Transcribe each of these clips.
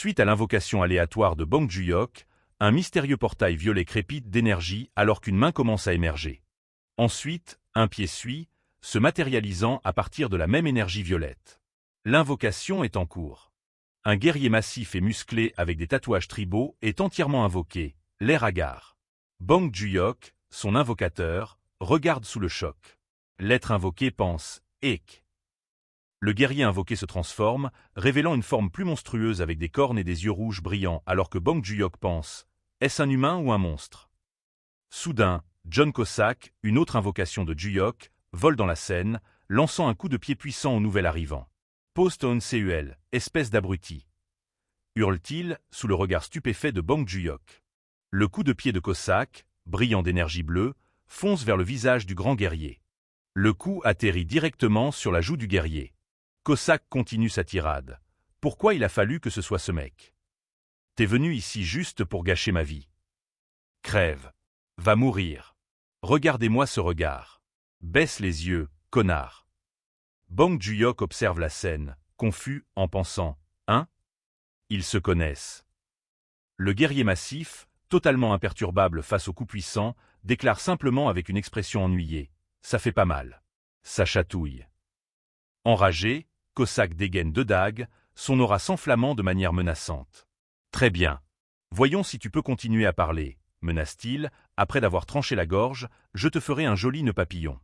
Suite à l'invocation aléatoire de Bong Joon-hyuk, un mystérieux portail violet crépite d'énergie alors qu'une main commence à émerger. Ensuite, un pied suit, se matérialisant à partir de la même énergie violette. L'invocation est en cours. Un guerrier massif et musclé avec des tatouages tribaux est entièrement invoqué, l'air hagard. Bong Joon-hyuk, son invocateur, regarde sous le choc. L'être invoqué pense « Ek ». Le guerrier invoqué se transforme, révélant une forme plus monstrueuse avec des cornes et des yeux rouges brillants alors que Bong Joon-hyuk pense « Est-ce un humain ou un monstre ?» Soudain, John Cossack, une autre invocation de Joon-hyuk, vole dans la scène, lançant un coup de pied puissant au nouvel arrivant. « Post-on cul, espèce d'abruti !» hurle-t-il, sous le regard stupéfait de Bong Joon-hyuk. Le coup de pied de Cossack, brillant d'énergie bleue, fonce vers le visage du grand guerrier. Le coup atterrit directement sur la joue du guerrier. Cossack continue sa tirade. « Pourquoi il a fallu que ce soit ce mec? T'es venu ici juste pour gâcher ma vie. Crève. Va mourir. Regardez-moi ce regard. Baisse les yeux, connard. » Bong Joon-hyuk observe la scène, confus, en pensant « Hein? Ils se connaissent. » Le guerrier massif, totalement imperturbable face au coup puissant, déclare simplement avec une expression ennuyée « Ça fait pas mal. Ça chatouille. » Enragé, Cossack dégaine 2 dagues, son aura s'enflammant de manière menaçante. « Très bien. Voyons si tu peux continuer à parler, » menace-t-il, après d'avoir tranché la gorge, « je te ferai un joli nœud papillon. »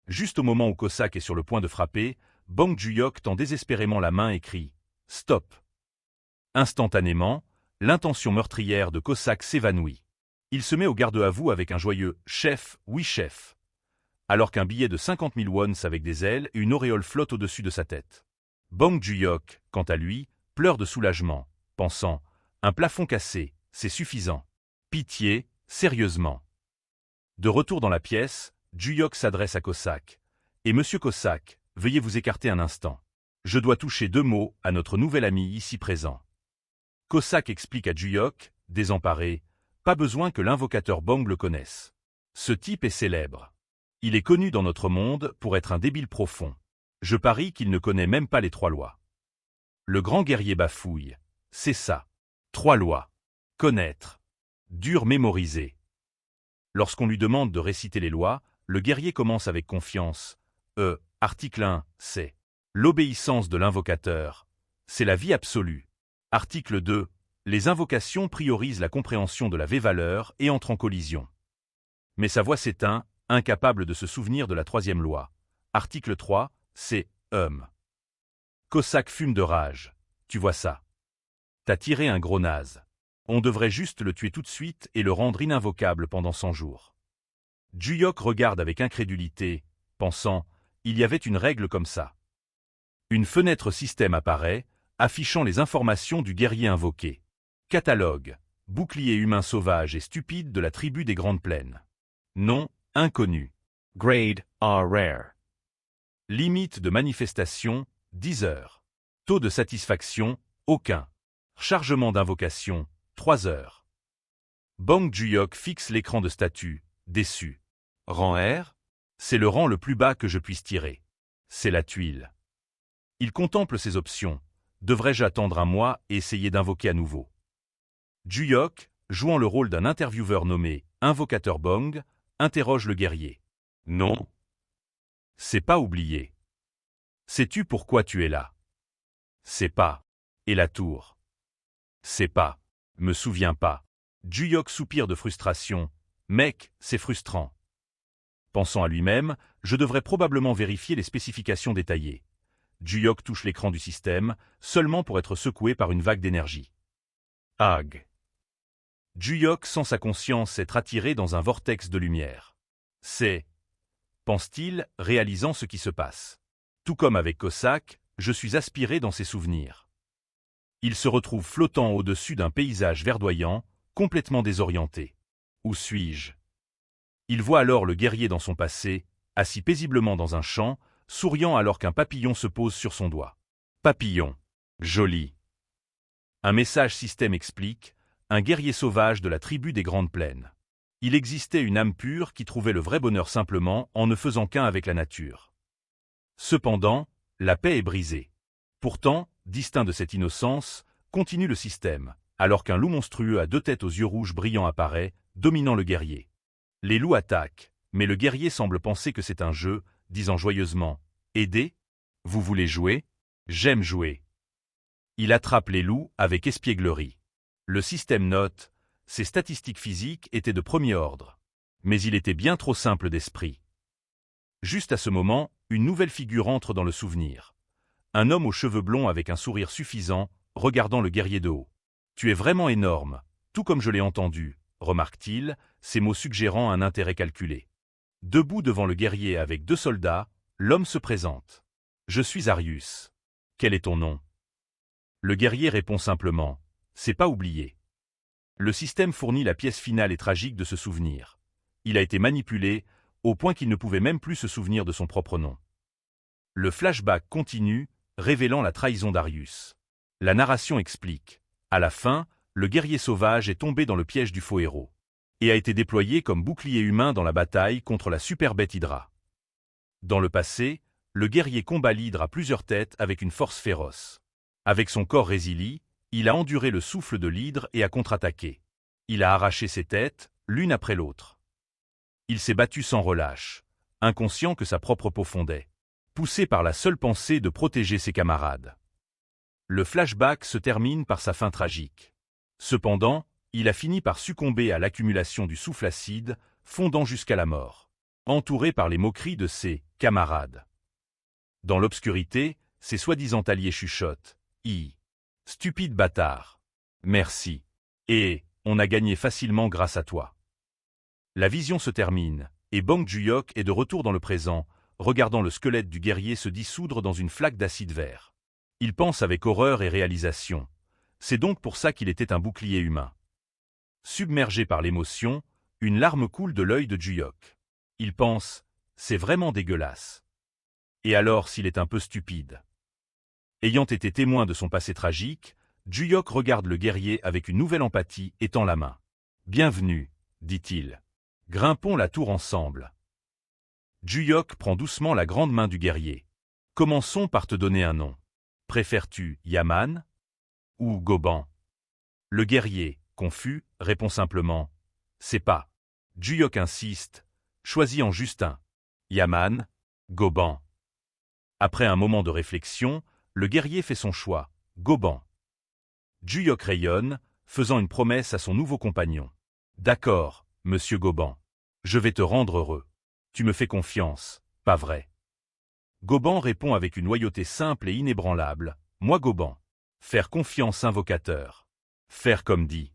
Juste au moment où Cossack est sur le point de frapper, Bong Joon-hyuk tend désespérément la main et crie « Stop !» Instantanément, l'intention meurtrière de Cossack s'évanouit. Il se met au garde-à-vous avec un joyeux « Chef, oui chef !» alors qu'un billet de 50 000 wons avec des ailes et une auréole flotte au-dessus de sa tête. Bong Joon-hyuk, quant à lui, pleure de soulagement, pensant « Un plafond cassé, c'est suffisant. Pitié, sérieusement. » De retour dans la pièce, Joon-hyuk s'adresse à Cossack. « Et monsieur Cossack, veuillez vous écarter un instant. Je dois toucher 2 mots à notre nouvel ami ici présent. » Cossack explique à Joon-hyuk, désemparé, « Pas besoin que l'invocateur Bong le connaisse. Ce type est célèbre. Il est connu dans notre monde pour être un débile profond. Je parie qu'il ne connaît même pas les 3 lois. » Le grand guerrier bafouille. « C'est ça. 3 lois. Connaître. Dur mémoriser. » Lorsqu'on lui demande de réciter les lois, le guerrier commence avec confiance. Article 1, c'est l'obéissance de l'invocateur. C'est la vie absolue. Article 2. Les invocations priorisent la compréhension de la V-valeur et entrent en collision. Mais sa voix s'éteint, incapable de se souvenir de la 3e loi. Article 3, c'est Cossack fume de rage. Tu vois ça? T'as tiré un gros naze. On devrait juste le tuer tout de suite et le rendre ininvocable pendant 100 jours. Joon-hyuk regarde avec incrédulité, pensant « Il y avait une règle comme ça. » Une fenêtre système apparaît, affichant les informations du guerrier invoqué. Catalogue. Bouclier humain sauvage et stupide de la tribu des Grandes Plaines. Nom, inconnu. Grade, R rare. Limite de manifestation, 10 heures. Taux de satisfaction, aucun. Chargement d'invocation, 3 heures. Bong Joon-hyuk fixe l'écran de statut, déçu. Rang R? C'est le rang le plus bas que je puisse tirer. C'est la tuile. Il contemple ses options. Devrais-je attendre un mois et essayer d'invoquer à nouveau? Joon-hyuk, jouant le rôle d'un intervieweur nommé Invocateur Bong, interroge le guerrier. Non. C'est pas oublié. Sais-tu pourquoi tu es là? C'est pas. Et la tour? C'est pas. Me souviens pas. Joon-hyuk soupire de frustration. Mec, c'est frustrant. Pensant à lui-même, je devrais probablement vérifier les spécifications détaillées. Joon-hyuk touche l'écran du système, seulement pour être secoué par une vague d'énergie. Ag. Joon-hyuk sent sa conscience être attirée dans un vortex de lumière. C'est, pense-t-il, réalisant ce qui se passe. Tout comme avec Cossack, je suis aspiré dans ses souvenirs. Il se retrouve flottant au-dessus d'un paysage verdoyant, complètement désorienté. Où suis-je? Il voit alors le guerrier dans son passé, assis paisiblement dans un champ, souriant alors qu'un papillon se pose sur son doigt. Papillon. Joli. Un message système explique, un guerrier sauvage de la tribu des Grandes Plaines. Il existait une âme pure qui trouvait le vrai bonheur simplement en ne faisant qu'un avec la nature. Cependant, la paix est brisée. Pourtant, distinct de cette innocence, continue le système, alors qu'un loup monstrueux à 2 têtes aux yeux rouges brillants apparaît, dominant le guerrier. Les loups attaquent, mais le guerrier semble penser que c'est un jeu, disant joyeusement « Aidez ? Vous voulez jouer ? J'aime jouer ». Il attrape les loups avec espièglerie. Le système note, ses statistiques physiques étaient de premier ordre. Mais il était bien trop simple d'esprit. Juste à ce moment, une nouvelle figure entre dans le souvenir. Un homme aux cheveux blonds avec un sourire suffisant, regardant le guerrier de haut. « Tu es vraiment énorme, tout comme je l'ai entendu », remarque-t-il, ses mots suggérant un intérêt calculé. Debout devant le guerrier avec 2 soldats, l'homme se présente. « Je suis Arius. Quel est ton nom ?» Le guerrier répond simplement « C'est pas oublié ». Le système fournit la pièce finale et tragique de ce souvenir. Il a été manipulé, au point qu'il ne pouvait même plus se souvenir de son propre nom. Le flashback continue, révélant la trahison d'Arius. La narration explique. À la fin, le guerrier sauvage est tombé dans le piège du faux héros et a été déployé comme bouclier humain dans la bataille contre la super bête Hydra. Dans le passé, le guerrier combat l'Hydre à plusieurs têtes avec une force féroce. Avec son corps résili, il a enduré le souffle de l'Hydre et a contre-attaqué. Il a arraché ses têtes, l'une après l'autre. Il s'est battu sans relâche, inconscient que sa propre peau fondait, poussé par la seule pensée de protéger ses camarades. Le flashback se termine par sa fin tragique. Cependant, il a fini par succomber à l'accumulation du souffle acide, fondant jusqu'à la mort, entouré par les moqueries de ses camarades. Dans l'obscurité, ses soi-disant alliés chuchotent « Hi, stupide bâtard. Merci. Et on a gagné facilement grâce à toi. » La vision se termine, et Bong Joon-hyuk est de retour dans le présent, regardant le squelette du guerrier se dissoudre dans une flaque d'acide vert. Il pense avec horreur et réalisation. C'est donc pour ça qu'il était un bouclier humain. Submergé par l'émotion, une larme coule de l'œil de Joon-hyuk. Il pense, c'est vraiment dégueulasse. Et alors s'il est un peu stupide? Ayant été témoin de son passé tragique, Joon-hyuk regarde le guerrier avec une nouvelle empathie et tend la main. « Bienvenue, dit-il. Grimpons la tour ensemble. » Joon-hyuk prend doucement la grande main du guerrier. « Commençons par te donner un nom. Préfères-tu Yaman ou Goban ?» Le guerrier, confus, répond simplement « C'est pas. » Joon-hyuk insiste « Choisis en juste un. Yaman, Goban. » Après un moment de réflexion, le guerrier fait son choix, Goban. Joon-hyuk rayonne, faisant une promesse à son nouveau compagnon. « D'accord, monsieur Goban. Je vais te rendre heureux. Tu me fais confiance, pas vrai ?» Goban répond avec une loyauté simple et inébranlable. « Moi Goban. Faire confiance invocateur. Faire comme dit. »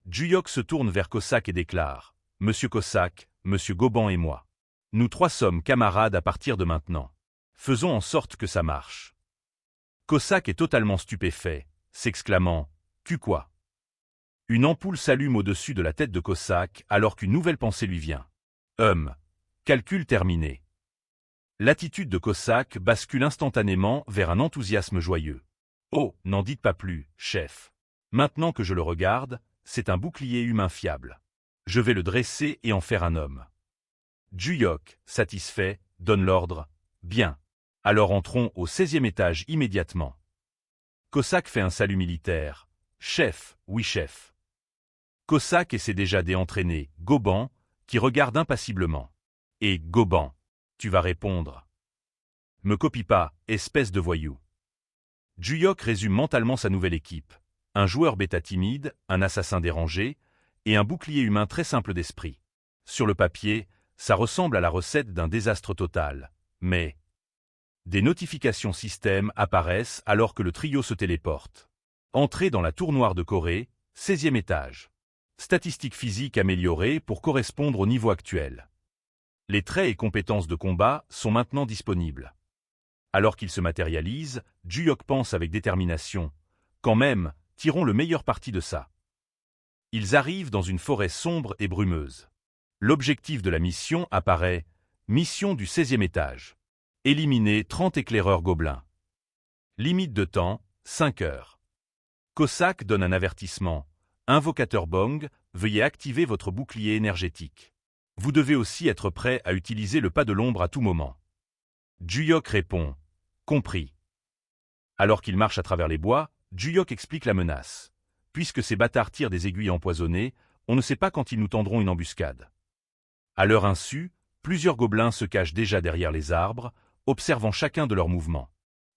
Joon-hyuk se tourne vers Cossack et déclare « Monsieur Cossack, monsieur Goban et moi. Nous 3 sommes camarades à partir de maintenant. Faisons en sorte que ça marche. » Cossack est totalement stupéfait, s'exclamant « Tu quoi ?» Une ampoule s'allume au-dessus de la tête de Cossack alors qu'une nouvelle pensée lui vient. Calcul terminé. L'attitude de Cossack bascule instantanément vers un enthousiasme joyeux. « Oh, n'en dites pas plus, chef. Maintenant que je le regarde, c'est un bouclier humain fiable. Je vais le dresser et en faire un homme. » Joon-hyuk, satisfait, donne l'ordre. « Bien. Alors entrons au 16e étage immédiatement. » Cossack fait un salut militaire. « Chef, oui chef. » Cossack essaie déjà d'entraîner Goban, qui regarde impassiblement. « Et Goban, tu vas répondre. Me copie pas, espèce de voyou. » Joon-hyuk résume mentalement sa nouvelle équipe. Un joueur bêta timide, un assassin dérangé, et un bouclier humain très simple d'esprit. Sur le papier, ça ressemble à la recette d'un désastre total, mais... Des notifications système apparaissent alors que le trio se téléporte. Entrée dans la tour noire de Corée, 16e étage. Statistiques physiques améliorées pour correspondre au niveau actuel. Les traits et compétences de combat sont maintenant disponibles. Alors qu'ils se matérialisent, Joon-hyuk pense avec détermination. Quand même, tirons le meilleur parti de ça. Ils arrivent dans une forêt sombre et brumeuse. L'objectif de la mission apparaît. Mission du 16e étage. Éliminer 30 éclaireurs gobelins. Limite de temps, 5 heures. Cossack donne un avertissement. Invocateur Bong, veuillez activer votre bouclier énergétique. Vous devez aussi être prêt à utiliser le pas de l'ombre à tout moment. Joon-hyuk répond. Compris. Alors qu'il marche à travers les bois, Juyok explique la menace. Puisque ces bâtards tirent des aiguilles empoisonnées, on ne sait pas quand ils nous tendront une embuscade. À leur insu, plusieurs gobelins se cachent déjà derrière les arbres, observant chacun de leurs mouvements.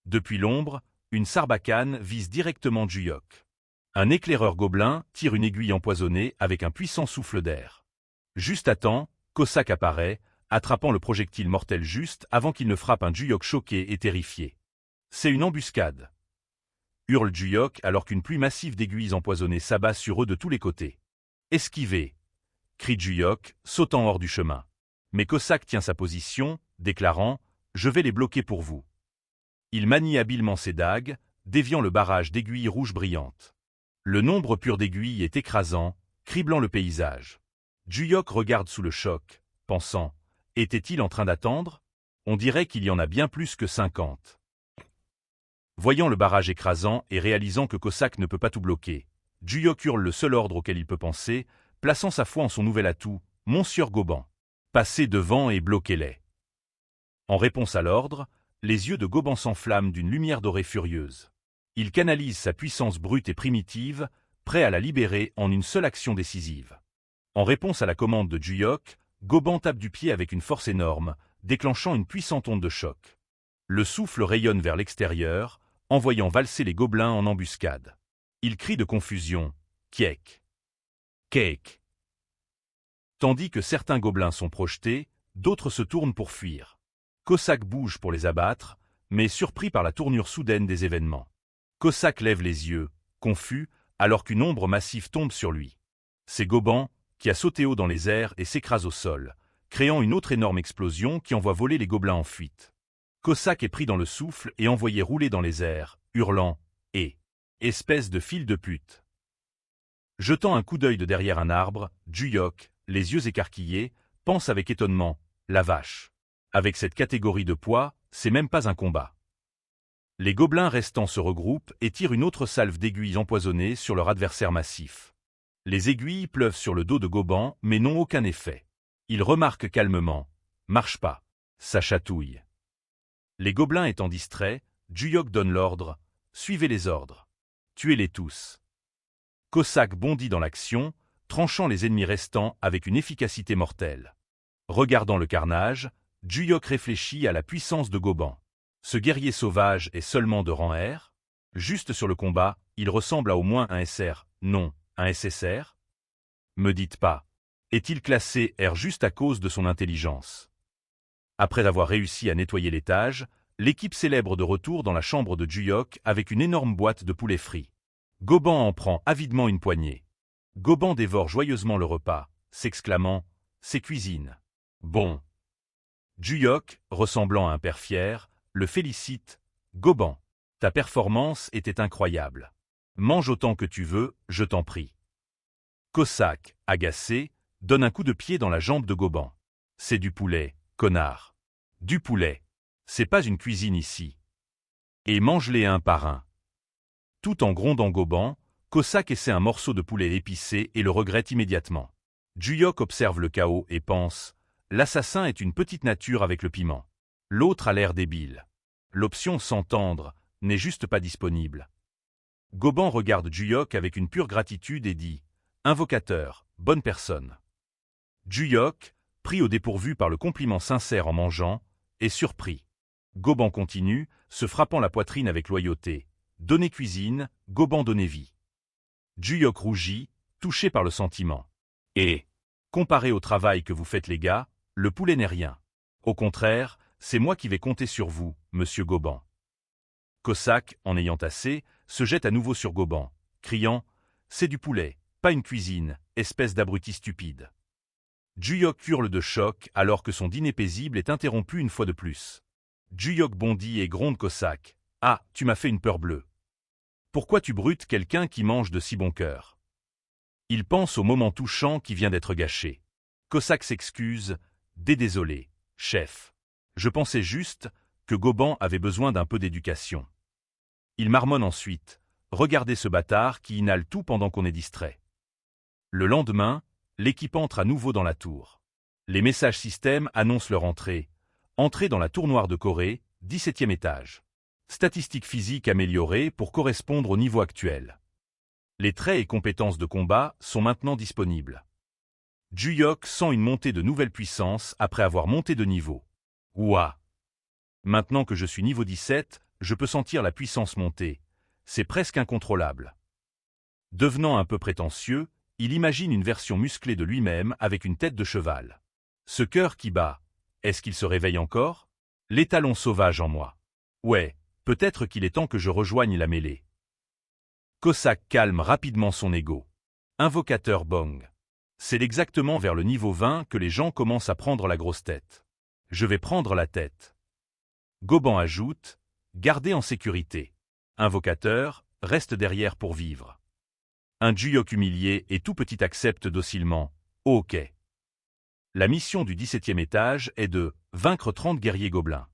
Depuis l'ombre, une sarbacane vise directement Juyok. Un éclaireur gobelin tire une aiguille empoisonnée avec un puissant souffle d'air. Juste à temps, Cossack apparaît, attrapant le projectile mortel juste avant qu'il ne frappe un Juyok choqué et terrifié. C'est une embuscade, hurle Juyok alors qu'une pluie massive d'aiguilles empoisonnées s'abat sur eux de tous les côtés. Esquivez, crie Juyok, sautant hors du chemin. Mais Cossack tient sa position, déclarant « Je vais les bloquer pour vous ». Il manie habilement ses dagues, déviant le barrage d'aiguilles rouges brillantes. Le nombre pur d'aiguilles est écrasant, criblant le paysage. Juyok regarde sous le choc, pensant « Était-il en train d'attendre ? On dirait qu'il y en a bien plus que 50. » Voyant le barrage écrasant et réalisant que Cossack ne peut pas tout bloquer, Juyok hurle le seul ordre auquel il peut penser, plaçant sa foi en son nouvel atout, Monsieur Goban. Passez devant et bloquez-les. En réponse à l'ordre, les yeux de Goban s'enflamment d'une lumière dorée furieuse. Il canalise sa puissance brute et primitive, prêt à la libérer en une seule action décisive. En réponse à la commande de Juyok, Goban tape du pied avec une force énorme, déclenchant une puissante onde de choc. Le souffle rayonne vers l'extérieur, envoyant valser les gobelins en embuscade. Ils crient de confusion « Kiek ! Keek !» Tandis que certains gobelins sont projetés, d'autres se tournent pour fuir. Cossack bouge pour les abattre, mais surpris par la tournure soudaine des événements. Cossack lève les yeux, confus, alors qu'une ombre massive tombe sur lui. C'est Goban, qui a sauté haut dans les airs et s'écrase au sol, créant une autre énorme explosion qui envoie voler les gobelins en fuite. Cossack est pris dans le souffle et envoyé rouler dans les airs, hurlant « Et espèce de fil de pute !» Jetant un coup d'œil de derrière un arbre, Juyok, les yeux écarquillés, pense avec étonnement « La vache ! Avec cette catégorie de poids, c'est même pas un combat. » Les gobelins restants se regroupent et tirent une autre salve d'aiguilles empoisonnées sur leur adversaire massif. Les aiguilles pleuvent sur le dos de Goban mais n'ont aucun effet. Il remarque calmement « Marche pas, ça chatouille. » Les gobelins étant distraits, Juyok donne l'ordre « Suivez les ordres. Tuez-les tous. » Cossack bondit dans l'action, tranchant les ennemis restants avec une efficacité mortelle. Regardant le carnage, Juyok réfléchit à la puissance de Goban. Ce guerrier sauvage est seulement de rang R. Juste sur le combat, il ressemble à au moins un SR, non, un SSR. Me dites pas. Est-il classé R juste à cause de son intelligence? Après avoir réussi à nettoyer l'étage, l'équipe célèbre de retour dans la chambre de Juyok avec une énorme boîte de poulet frit. Goban en prend avidement une poignée. Goban dévore joyeusement le repas, s'exclamant « C'est cuisine. Bon. » Juyok, ressemblant à un père fier, le félicite « Goban, ta performance était incroyable. Mange autant que tu veux, je t'en prie. » Cossack, agacé, donne un coup de pied dans la jambe de Goban. « C'est du poulet, connard. Du poulet. C'est pas une cuisine ici. Et mange-les un par un. » Tout en grondant Goban, Cossack essaie un morceau de poulet épicé et le regrette immédiatement. Juyok observe le chaos et pense « L'assassin est une petite nature avec le piment. L'autre a l'air débile. L'option s'entendre n'est juste pas disponible. » Goban regarde Juyok avec une pure gratitude et dit « Invocateur, bonne personne. » Juyok, pris au dépourvu par le compliment sincère en mangeant, est surpris. Goban continue, se frappant la poitrine avec loyauté. Donnez cuisine, Goban donnez vie. Juyok rougit, touché par le sentiment. Et, comparé au travail que vous faites les gars, le poulet n'est rien. Au contraire, c'est moi qui vais compter sur vous, monsieur Goban. Cossack, en ayant assez, se jette à nouveau sur Goban, criant « C'est du poulet, pas une cuisine, espèce d'abruti stupide. » Juyok hurle de choc alors que son dîner paisible est interrompu une fois de plus. Juyok bondit et gronde Cossack. « Ah, tu m'as fait une peur bleue. Pourquoi tu brutes quelqu'un qui mange de si bon cœur ?» Il pense au moment touchant qui vient d'être gâché. Cossack s'excuse. « Désolé, chef. Je pensais juste que Goban avait besoin d'un peu d'éducation. » Il marmonne ensuite. « Regardez ce bâtard qui inhale tout pendant qu'on est distrait. » Le lendemain, l'équipe entre à nouveau dans la tour. Les messages système annoncent leur entrée. Entrée dans la tour noire de Corée, 17e étage. Statistiques physiques améliorées pour correspondre au niveau actuel. Les traits et compétences de combat sont maintenant disponibles. Juyok sent une montée de nouvelle puissance après avoir monté de niveau. Ouah! Maintenant que je suis niveau 17, je peux sentir la puissance monter. C'est presque incontrôlable. Devenant un peu prétentieux, il imagine une version musclée de lui-même avec une tête de cheval. Ce cœur qui bat, est-ce qu'il se réveille encore? L'étalon sauvage en moi. Ouais, peut-être qu'il est temps que je rejoigne la mêlée. Cossack calme rapidement son ego. Invocateur Bong. C'est exactement vers le niveau 20 que les gens commencent à prendre la grosse tête. Je vais prendre la tête. Goban ajoute, gardez en sécurité. Invocateur, reste derrière pour vivre. Un Juyok humilié et tout petit accepte docilement, ok. La mission du 17e étage est de vaincre 30 guerriers gobelins.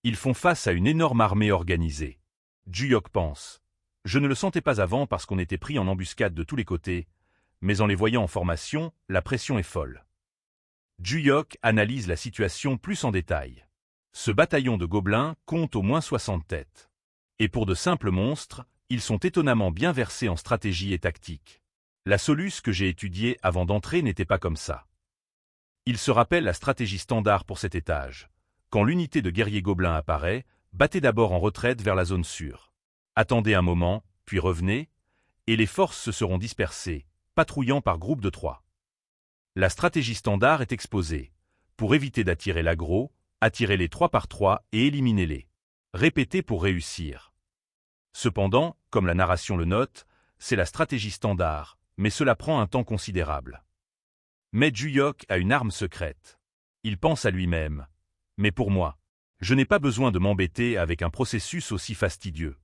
Ils font face à une énorme armée organisée. Juyok pense. Je ne le sentais pas avant parce qu'on était pris en embuscade de tous les côtés, mais en les voyant en formation, la pression est folle. Juyok analyse la situation plus en détail. Ce bataillon de gobelins compte au moins 60 têtes. Et pour de simples monstres, ils sont étonnamment bien versés en stratégie et tactique. La soluce que j'ai étudiée avant d'entrer n'était pas comme ça. Il se rappelle la stratégie standard pour cet étage. Quand l'unité de guerriers gobelins apparaît, battez d'abord en retraite vers la zone sûre. Attendez un moment, puis revenez, et les forces se seront dispersées, patrouillant par groupe de 3. La stratégie standard est exposée. Pour éviter d'attirer l'aggro, attirez-les 3 par 3 et éliminez-les. Répétez pour réussir. Cependant, comme la narration le note, c'est la stratégie standard, mais cela prend un temps considérable. Mais Juyok a une arme secrète. Il pense à lui-même. Mais pour moi, je n'ai pas besoin de m'embêter avec un processus aussi fastidieux.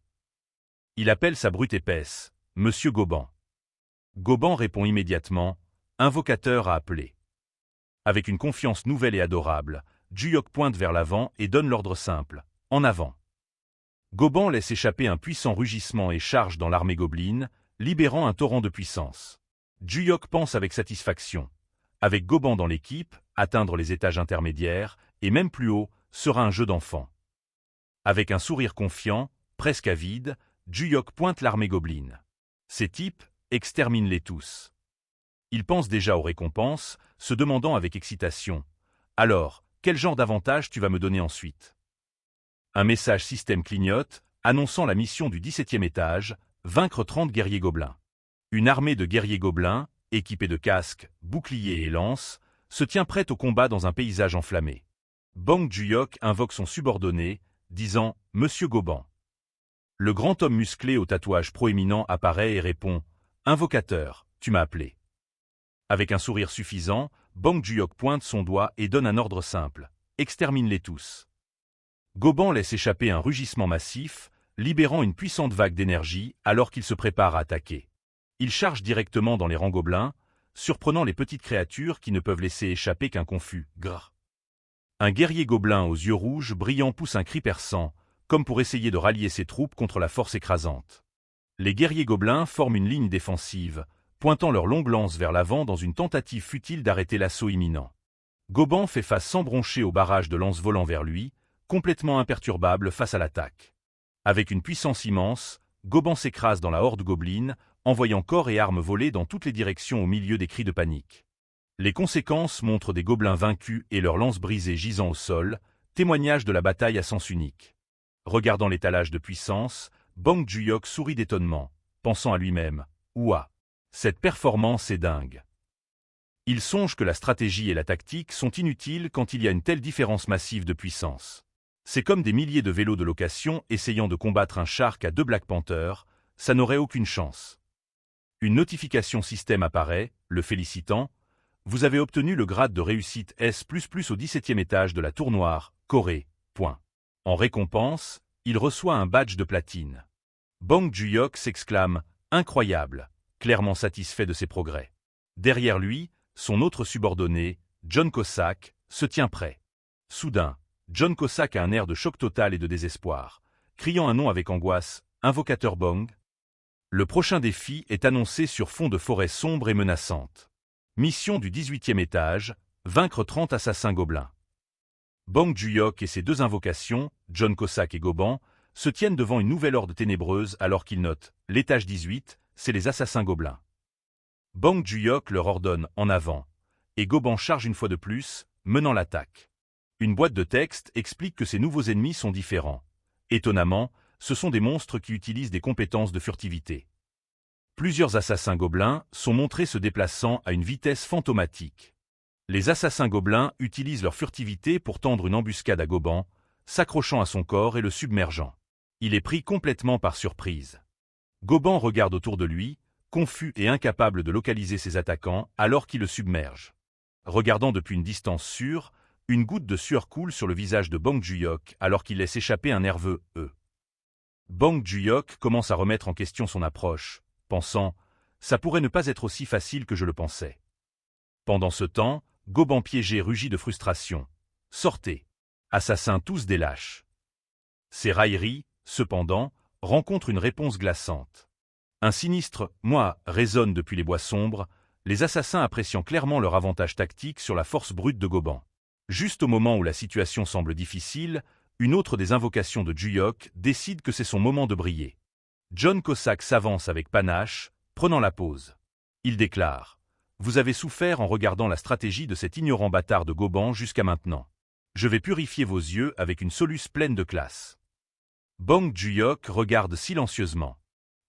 Il appelle sa brute épaisse, Monsieur Goban. Goban répond immédiatement, Invocateur a appelé. Avec une confiance nouvelle et adorable, Juyok pointe vers l'avant et donne l'ordre simple, en avant. Goban laisse échapper un puissant rugissement et charge dans l'armée gobeline, libérant un torrent de puissance. Juyok pense avec satisfaction. Avec Goban dans l'équipe, atteindre les étages intermédiaires, et même plus haut, sera un jeu d'enfant. Avec un sourire confiant, presque avide, Juyok pointe l'armée gobeline. Ces types, extermine-les tous. Il pense déjà aux récompenses, se demandant avec excitation. Alors, quel genre d'avantage tu vas me donner ensuite? Un message système clignote, annonçant la mission du 17e étage, vaincre 30 guerriers gobelins. Une armée de guerriers gobelins, équipés de casques, boucliers et lances, se tient prête au combat dans un paysage enflammé. Bong Juyok invoque son subordonné, disant « Monsieur Goban ». Le grand homme musclé au tatouage proéminent apparaît et répond « Invocateur, tu m'as appelé ». Avec un sourire suffisant, Bong Juyok pointe son doigt et donne un ordre simple « Extermine-les tous ». Goban laisse échapper un rugissement massif, libérant une puissante vague d'énergie alors qu'il se prépare à attaquer. Il charge directement dans les rangs gobelins, surprenant les petites créatures qui ne peuvent laisser échapper qu'un confus « grrr ». Un guerrier gobelin aux yeux rouges brillants pousse un cri perçant, comme pour essayer de rallier ses troupes contre la force écrasante. Les guerriers gobelins forment une ligne défensive, pointant leurs longues lances vers l'avant dans une tentative futile d'arrêter l'assaut imminent. Goban fait face sans broncher au barrage de lances volant vers lui, complètement imperturbable face à l'attaque. Avec une puissance immense, Goban s'écrase dans la horde gobeline, envoyant corps et armes voler dans toutes les directions au milieu des cris de panique. Les conséquences montrent des gobelins vaincus et leurs lances brisées gisant au sol, témoignage de la bataille à sens unique. Regardant l'étalage de puissance, Bong Juyok sourit d'étonnement, pensant à lui-même « Ouah, cette performance est dingue ». Il songe que la stratégie et la tactique sont inutiles quand il y a une telle différence massive de puissance. C'est comme des milliers de vélos de location essayant de combattre un Shark à 2 Black Panthers, ça n'aurait aucune chance. Une notification système apparaît, le félicitant. Vous avez obtenu le grade de réussite S++ au 17e étage de la Tour Noire, Corée. Point. En récompense, il reçoit un badge de platine. Bong Juyok s'exclame « Incroyable », clairement satisfait de ses progrès. Derrière lui, son autre subordonné, John Cossack, se tient prêt. Soudain, John Cossack a un air de choc total et de désespoir, criant un nom avec angoisse « Invocateur Bong ». Le prochain défi est annoncé sur fond de forêt sombre et menaçante. Mission du 18e étage, vaincre 30 assassins gobelins. Bong Juyok et ses 2 invocations, John Cossack et Goban, se tiennent devant une nouvelle horde ténébreuse alors qu'ils notent « l'étage 18, c'est les assassins gobelins ». Bang Juyok leur ordonne « en avant », et Goban charge une fois de plus, menant l'attaque. Une boîte de texte explique que ces nouveaux ennemis sont différents. Étonnamment, ce sont des monstres qui utilisent des compétences de furtivité. Plusieurs assassins gobelins sont montrés se déplaçant à une vitesse fantomatique. Les assassins gobelins utilisent leur furtivité pour tendre une embuscade à Goban, s'accrochant à son corps et le submergeant. Il est pris complètement par surprise. Goban regarde autour de lui, confus et incapable de localiser ses attaquants alors qu'il le submerge. Regardant depuis une distance sûre, une goutte de sueur coule sur le visage de Bang Juyok alors qu'il laisse échapper un nerveux « E ». Bang Juyok commence à remettre en question son approche, pensant « ça pourrait ne pas être aussi facile que je le pensais ». Pendant ce temps, Goban piégé rugit de frustration. « Sortez ! Assassins tous des lâches !» Ses railleries, cependant, rencontrent une réponse glaçante. Un sinistre « moi » résonne depuis les bois sombres, les assassins appréciant clairement leur avantage tactique sur la force brute de Goban. Juste au moment où la situation semble difficile, une autre des invocations de Juyok décide que c'est son moment de briller. John Cossack s'avance avec panache, prenant la pose. Il déclare « Vous avez souffert en regardant la stratégie de cet ignorant bâtard de Goban jusqu'à maintenant. Je vais purifier vos yeux avec une soluce pleine de classe. » Bang Juyok regarde silencieusement.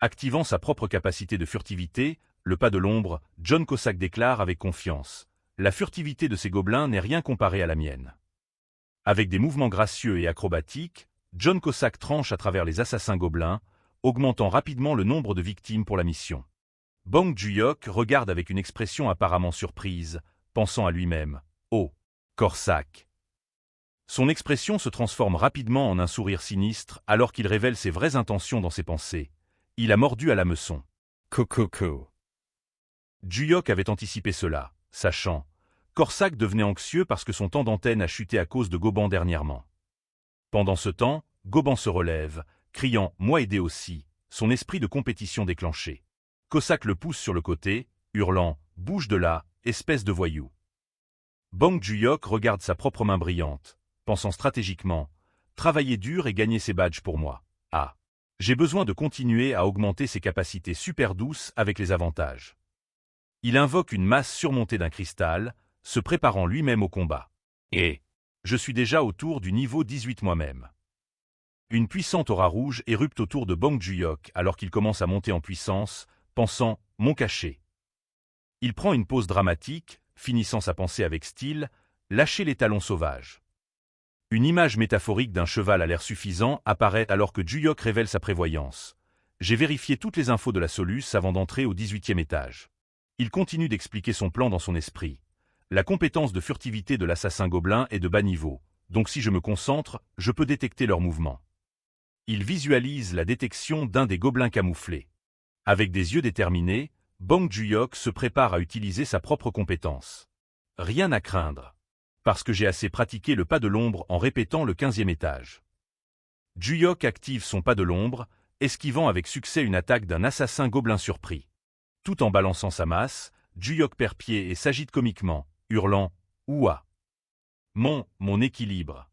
Activant sa propre capacité de furtivité, le pas de l'ombre, John Cossack déclare avec confiance « La furtivité de ces gobelins n'est rien comparée à la mienne. » Avec des mouvements gracieux et acrobatiques, John Cossack tranche à travers les assassins gobelins, augmentant rapidement le nombre de victimes pour la mission. Bang Juyok regarde avec une expression apparemment surprise, pensant à lui-même « Oh, Cossack !» Son expression se transforme rapidement en un sourire sinistre alors qu'il révèle ses vraies intentions dans ses pensées. Il a mordu à l'hameçon. Cococo. Juyok avait anticipé cela, sachant. Cossack devenait anxieux parce que son temps d'antenne a chuté à cause de Goban dernièrement. Pendant ce temps, Goban se relève, criant « Moi aider aussi », son esprit de compétition déclenché. Cossack le pousse sur le côté, hurlant « Bouge de là, espèce de voyou ». Bang Juyok regarde sa propre main brillante, pensant stratégiquement « Travailler dur et gagner ses badges pour moi. Ah, j'ai besoin de continuer à augmenter ses capacités super douces avec les avantages. » Il invoque une masse surmontée d'un cristal, se préparant lui-même au combat. Et je suis déjà autour du niveau 18 moi-même. Une puissante aura rouge érupte autour de Bang Juyok alors qu'il commence à monter en puissance, pensant « Mon cachet ». Il prend une pause dramatique, finissant sa pensée avec style « Lâchez les talons sauvages ». Une image métaphorique d'un cheval à l'air suffisant apparaît alors que Juyok révèle sa prévoyance. J'ai vérifié toutes les infos de la soluce avant d'entrer au 18e étage. Il continue d'expliquer son plan dans son esprit. La compétence de furtivité de l'assassin gobelin est de bas niveau, donc si je me concentre, je peux détecter leurs mouvements. Il visualise la détection d'un des gobelins camouflés. Avec des yeux déterminés, Bang Juyok se prépare à utiliser sa propre compétence. Rien à craindre. Parce que j'ai assez pratiqué le pas de l'ombre en répétant le 15e étage. Juyok active son pas de l'ombre, esquivant avec succès une attaque d'un assassin gobelin surpris. Tout en balançant sa masse, Juyok perd pied et s'agite comiquement, hurlant « Ouah ! Mon équilibre !»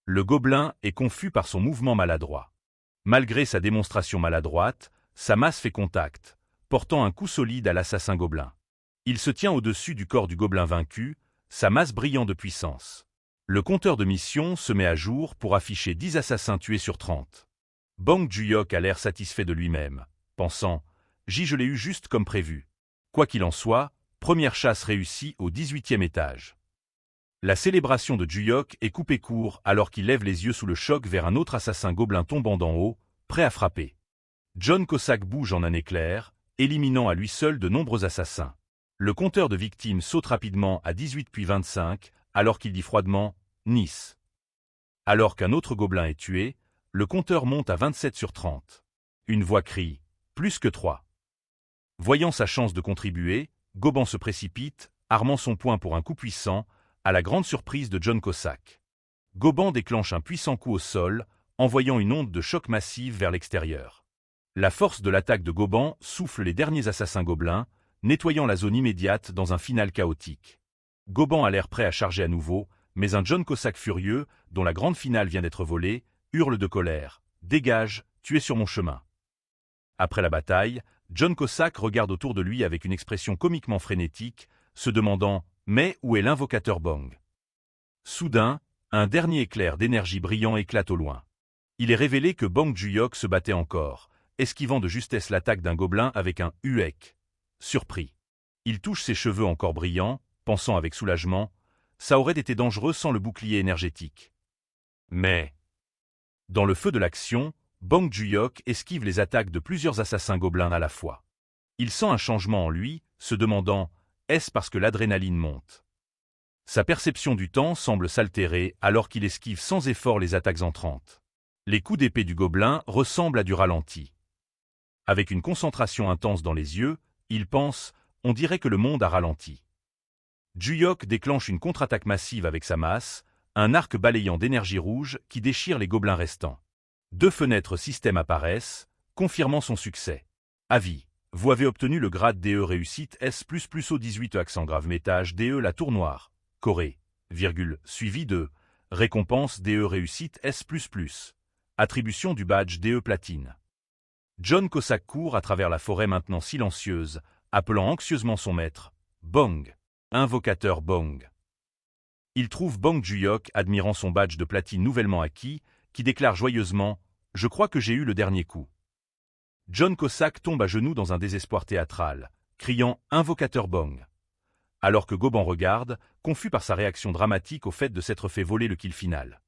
Le gobelin est confus par son mouvement maladroit. Malgré sa démonstration maladroite, sa masse fait contact, portant un coup solide à l'assassin gobelin. Il se tient au-dessus du corps du gobelin vaincu, sa masse brillant de puissance. Le compteur de mission se met à jour pour afficher 10 assassins tués sur 30. Bang Juyok a l'air satisfait de lui-même, pensant « je l'ai eu juste comme prévu. » Quoi qu'il en soit, première chasse réussie au 18e étage. La célébration de Juyok est coupée court alors qu'il lève les yeux sous le choc vers un autre assassin gobelin tombant d'en haut, prêt à frapper. John Cossack bouge en un éclair, éliminant à lui seul de nombreux assassins. Le compteur de victimes saute rapidement à 18 puis 25, alors qu'il dit froidement « Nice ». Alors qu'un autre gobelin est tué, le compteur monte à 27 sur 30. Une voix crie « Plus que 3 ». Voyant sa chance de contribuer, Goban se précipite, armant son poing pour un coup puissant, à la grande surprise de John Cossack. Goban déclenche un puissant coup au sol, envoyant une onde de choc massive vers l'extérieur. La force de l'attaque de Goban souffle les derniers assassins gobelins, nettoyant la zone immédiate dans un final chaotique. Goban a l'air prêt à charger à nouveau, mais un John Cossack furieux, dont la grande finale vient d'être volée, hurle de colère. « Dégage, tu es sur mon chemin !» Après la bataille, John Cossack regarde autour de lui avec une expression comiquement frénétique, se demandant « Mais où est l'invocateur Bong ?» Soudain, un dernier éclair d'énergie brillant éclate au loin. Il est révélé que Bong Juyok se battait encore, esquivant de justesse l'attaque d'un gobelin avec un huek. Surpris. Il touche ses cheveux encore brillants, pensant avec soulagement, ça aurait été dangereux sans le bouclier énergétique. Mais, dans le feu de l'action, Bong Juyok esquive les attaques de plusieurs assassins gobelins à la fois. Il sent un changement en lui, se demandant « Est-ce parce que l'adrénaline monte ?» Sa perception du temps semble s'altérer alors qu'il esquive sans effort les attaques entrantes. Les coups d'épée du gobelin ressemblent à du ralenti. Avec une concentration intense dans les yeux, il pense « On dirait que le monde a ralenti ». Juyok déclenche une contre-attaque massive avec sa masse, un arc balayant d'énergie rouge qui déchire les gobelins restants. 2 fenêtres système apparaissent, confirmant son succès. Avis. Vous avez obtenu le grade DE réussite S++ au 18 accent grave métage DE la tour noire. Corée. Suivi de récompense DE réussite S++. Attribution du badge DE platine. John Cossack court à travers la forêt maintenant silencieuse, appelant anxieusement son maître. Bong. Invocateur Bong. Il trouve Bong Juyok admirant son badge de platine nouvellement acquis, qui déclare joyeusement « Je crois que j'ai eu le dernier coup ». John Cossack tombe à genoux dans un désespoir théâtral, criant « Invocateur Bong ». Alors que Goban regarde, confus par sa réaction dramatique au fait de s'être fait voler le kill final.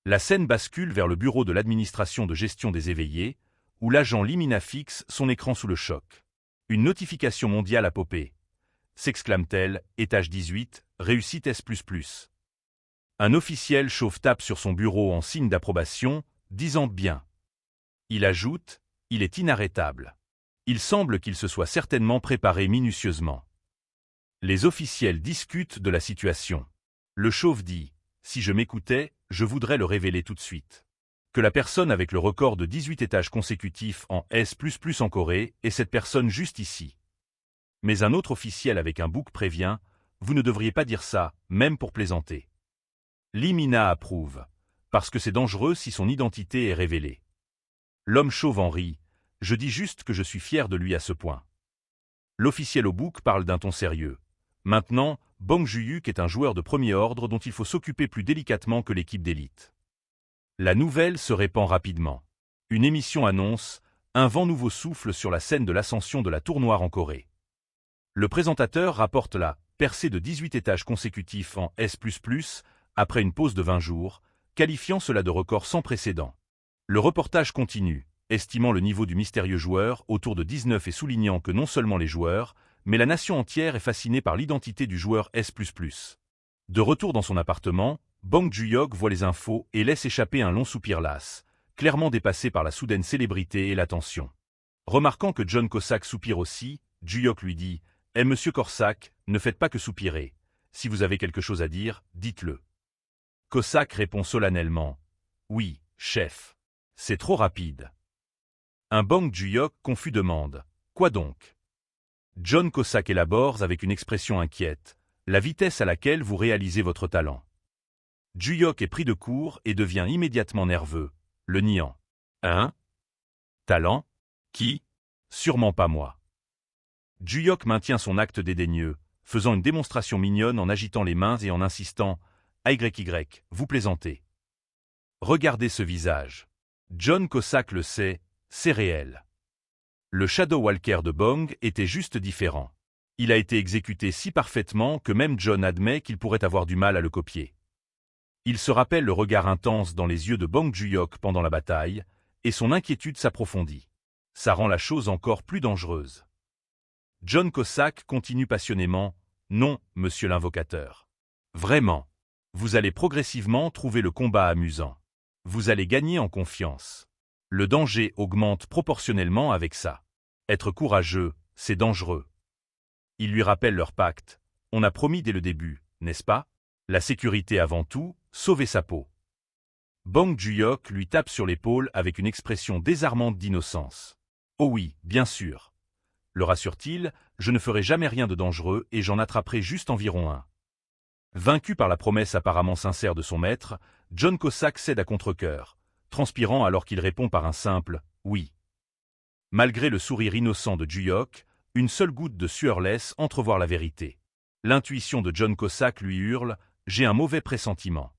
La scène bascule vers le bureau de l'administration de gestion des éveillés, où l'agent Limina fixe son écran sous le choc. Une notification mondiale a popé. S'exclame-t-elle, étage 18, réussite S++. Un officiel chauve tape sur son bureau en signe d'approbation, disant bien. Il ajoute, il est inarrêtable. Il semble qu'il se soit certainement préparé minutieusement. Les officiels discutent de la situation. Le chauve dit, si je m'écoutais, je voudrais le révéler tout de suite. Que la personne avec le record de 18 étages consécutifs en S++ en Corée est cette personne juste ici. Mais un autre officiel avec un bouc prévient, vous ne devriez pas dire ça, même pour plaisanter. Limina approuve, parce que c'est dangereux si son identité est révélée. L'homme chauve en rit, je dis juste que je suis fier de lui à ce point. L'officiel au bouc parle d'un ton sérieux. Maintenant, Bong Juyok est un joueur de premier ordre dont il faut s'occuper plus délicatement que l'équipe d'élite. La nouvelle se répand rapidement. Une émission annonce « Un vent nouveau souffle sur la scène de l'ascension de la Tour Noire en Corée ». Le présentateur rapporte la percée de 18 étages consécutifs en S++, après une pause de 20 jours, qualifiant cela de record sans précédent. Le reportage continue, estimant le niveau du mystérieux joueur autour de 19 et soulignant que non seulement les joueurs, mais la nation entière est fascinée par l'identité du joueur S++. De retour dans son appartement, Bong Juyok voit les infos et laisse échapper un long soupir las, clairement dépassé par la soudaine célébrité et l'attention. Remarquant que John Cossack soupire aussi, Juyok lui dit « Eh monsieur Cossack, ne faites pas que soupirer. Si vous avez quelque chose à dire, dites-le. » Cossack répond solennellement « Oui, chef. C'est trop rapide. » Un Bong Juyok confus demande « Quoi donc ?» John Cossack élabore avec une expression inquiète « La vitesse à laquelle vous réalisez votre talent. » Juyok est pris de court et devient immédiatement nerveux, le niant. « Hein ? Talent ? Qui ? Sûrement pas moi. » Juyok maintient son acte dédaigneux, faisant une démonstration mignonne en agitant les mains et en insistant « AYY, vous plaisantez. Regardez ce visage. » John Cossack le sait, c'est réel. Le Shadow Walker de Bong était juste différent. Il a été exécuté si parfaitement que même John admet qu'il pourrait avoir du mal à le copier. Il se rappelle le regard intense dans les yeux de Bong Juyok pendant la bataille, et son inquiétude s'approfondit. Ça rend la chose encore plus dangereuse. John Cossack continue passionnément « Non, monsieur l'invocateur. Vraiment. Vous allez progressivement trouver le combat amusant. Vous allez gagner en confiance. Le danger augmente proportionnellement avec ça. Être courageux, c'est dangereux. » Il lui rappelle leur pacte. On a promis dès le début, n'est-ce pas? La sécurité avant tout, sauver sa peau. Bong Juyok lui tape sur l'épaule avec une expression désarmante d'innocence. « Oh oui, bien sûr. » Le rassure-t-il, je ne ferai jamais rien de dangereux et j'en attraperai juste environ un. Vaincu par la promesse apparemment sincère de son maître, John Cossack cède à contre-cœur. transpirant alors qu'il répond par un simple « oui ». Malgré le sourire innocent de Juyok, une seule goutte de sueur laisse entrevoir la vérité. L'intuition de John Cossack lui hurle « J'ai un mauvais pressentiment ».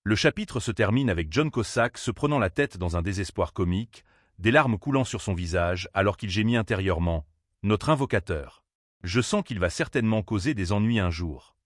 Le chapitre se termine avec John Cossack se prenant la tête dans un désespoir comique, des larmes coulant sur son visage alors qu'il gémit intérieurement « Notre invocateur. Je sens qu'il va certainement causer des ennuis un jour. »